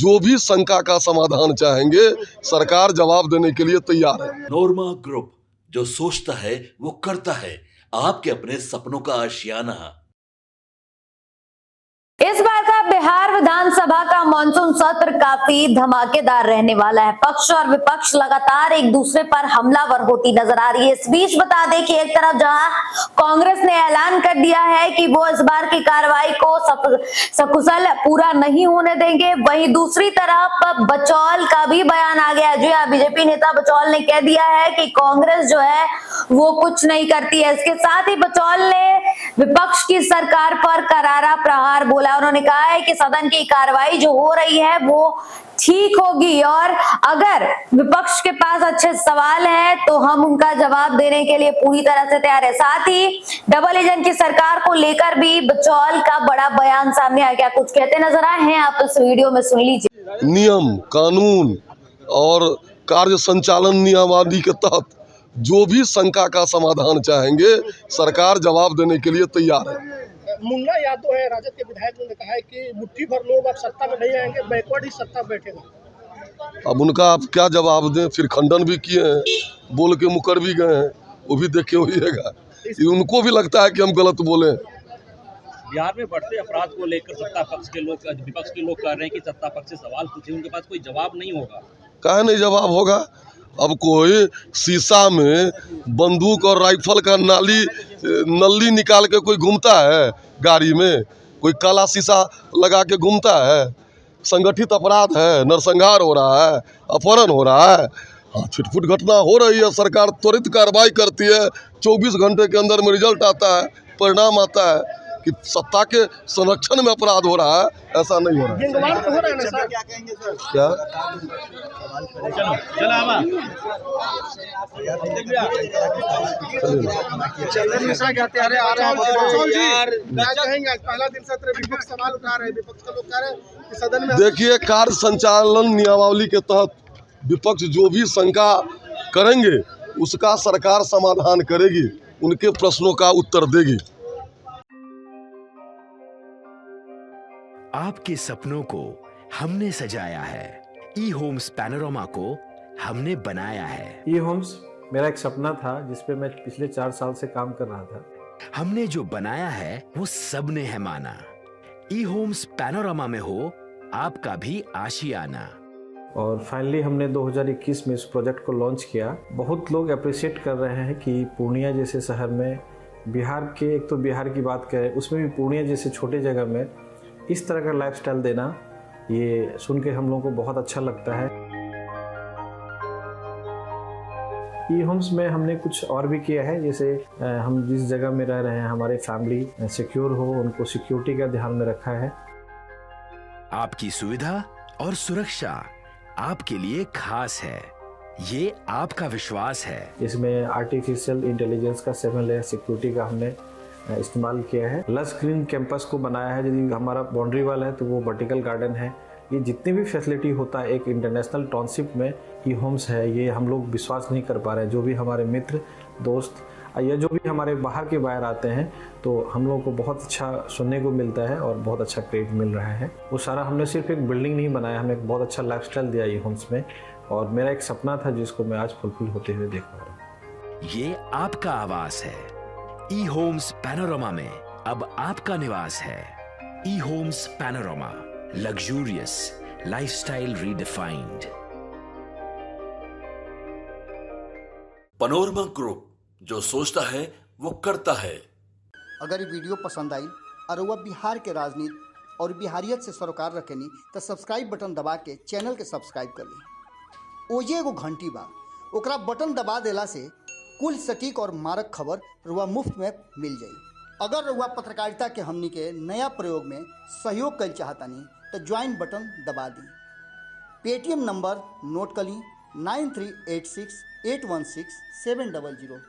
जो भी शंका का समाधान चाहेंगे सरकार जवाब देने के लिए तैयार है। नोरमा ग्रुप, जो सोचता है वो करता है। आपके अपने सपनों का आशियाना। इस बार का बिहार विधानसभा का मानसून सत्र काफी धमाकेदार रहने वाला है। पक्ष और विपक्ष लगातार एक दूसरे पर हमलावर होती नजर आ रही है। इस बीच बता दें कि एक तरफ जहां कांग्रेस ने ऐलान कर दिया है कि वो इस बार की कार्रवाई को सकुशल पूरा नहीं होने देंगे, वहीं दूसरी तरफ बचौल का भी बयान आ गया। जी हाँ, बीजेपी नेता बचौल ने कह दिया है कि कांग्रेस जो है वो कुछ नहीं करती है। इसके साथ ही बचौल ने विपक्ष की सरकार पर करारा प्रहार बोला। उन्होंने कहा है कि सदन की कार्रवाई जो हो रही है वो ठीक होगी और अगर विपक्ष के पास अच्छे सवाल हैं तो हम उनका जवाब देने के लिए पूरी तरह से तैयार है। साथ ही डबल एजेंट की सरकार को लेकर भी बचौल का बड़ा बयान सामने आ गया। कुछ कहते नजर आए हैं, आप इस वीडियो में सुन लीजिए। नियम कानून और कार्य संचालन नियमावली के तहत जो भी शंका का समाधान चाहेंगे सरकार जवाब देने के लिए तैयार है। मुन्ना यादव है, राजद के विधायक, ने कहा है कि मुट्ठी भर लोग अब सत्ता में नहीं आएंगे, बैकवर्ड ही सत्ता बैठेगा। अब उनका आप क्या जवाब दें, फिर खंडन भी किए हैं, बोल के मुकर भी गए हैं, वो भी देखे होइएगा। उनको भी लगता है कि हम गलत बोले। बिहार में बढ़ते अपराध को लेकर सत्ता पक्ष के लोग, विपक्ष के लोग कह रहे हैं कि सत्ता पक्ष से सवाल पूछे, उनके पास कोई जवाब नहीं होगा। काहे नहीं जवाब होगा? अब कोई शीशा में बंदूक और राइफल का नली निकाल के कोई घूमता है गाड़ी में? कोई काला शीशा लगा के घूमता है? संगठित अपराध है, नरसंहार हो रहा है, अपहरण हो रहा है, हाँ, छिटपुट घटना हो रही है, सरकार त्वरित कार्रवाई करती है, 24 घंटे के अंदर में रिजल्ट आता है, परिणाम आता है कि सत्ता के संरक्षण में अपराध हो रहा है। ऐसा नहीं हो रहा है। तो हो रहा है ना सर? क्या कहेंगे सर? क्या पहला दिन सत्र विपक्ष सवाल उठा रहे हैं, विपक्ष के लोग कह रहे हैं कि सदन में। देखिए, कार्य संचालन नियमावली के तहत विपक्ष जो भी शंका करेंगे उसका सरकार समाधान करेगी, उनके प्रश्नों का उत्तर देगी। आपके सपनों को हमने सजाया है, ई होम्स पैनोरमा को हमने बनाया है। ई होम्स मेरा एक सपना था जिसपे मैं पिछले 4 साल से काम कर रहा था। हमने जो बनाया है वो सबने है माना। ई होम्स पैनोरमा में हो आपका भी आशियाना। और फाइनली हमने 2021 में इस प्रोजेक्ट को लॉन्च किया। बहुत लोग अप्रिशिएट कर रहे हैं कि पूर्णिया जैसे शहर में, बिहार के, एक तो बिहार की बात करें उसमें भी पूर्णिया जैसे छोटे जगह में इस तरह का लाइफस्टाइल देना, ये सुन के हम लोगों को बहुत अच्छा लगता है। ई होम्स में हमने कुछ और भी किया है, जैसे हम जिस जगह में रह रहे हैं हमारे फैमिली सिक्योर हो, उनको सिक्योरिटी का ध्यान में रखा है। आपकी सुविधा और सुरक्षा आपके लिए खास है, ये आपका विश्वास है। इसमें आर्टिफिशियल इंटेलिजेंस का 7 लेयर सिक्योरिटी का हमने इस्तेमाल किया है। लस ग्रीन कैंपस को बनाया है। यदि हमारा बाउंड्री वाल है तो वो वर्टिकल गार्डन है। ये जितनी भी फैसिलिटी होता है एक इंटरनेशनल टाउनशिप में ई होम्स है, ये हम लोग विश्वास नहीं कर पा रहे हैं। जो भी हमारे मित्र दोस्त या जो भी हमारे बाहर के बाहर आते हैं तो हम लोगों को बहुत अच्छा सुनने को मिलता है और बहुत अच्छा क्रेडिट मिल रहा है। वो सारा हमने सिर्फ एक बिल्डिंग नहीं बनाया, हमें एक बहुत अच्छा लाइफस्टाइल दिया ई होम्स में, और मेरा एक सपना था जिसको मैं आज फुलफिल होते हुए देख पा रहा हूँ। ये आपका आवास है। ई होम्स पैनोरमा में अब आपका निवास है। E homes Panorama, luxurious lifestyle redefined. Panorama group, जो सोचता है वो करता है। अगर ये वीडियो पसंद आई और वह बिहार के राजनीति और बिहारियत से सरोकार रखेनी तो सब्सक्राइब बटन दबा के चैनल के सब्सक्राइब कर ली। ओजे एगो घंटी बा, ओकरा बटन दबा देला से कुल सटीक और मारक खबर रुआ मुफ्त में मिल जाई। अगर रुआ पत्रकारिता के हमनी के नया प्रयोग में सहयोग कर चाहतानी तो ज्वाइन बटन दबा दी। पेटीएम नंबर नोट कर ली 9386816700।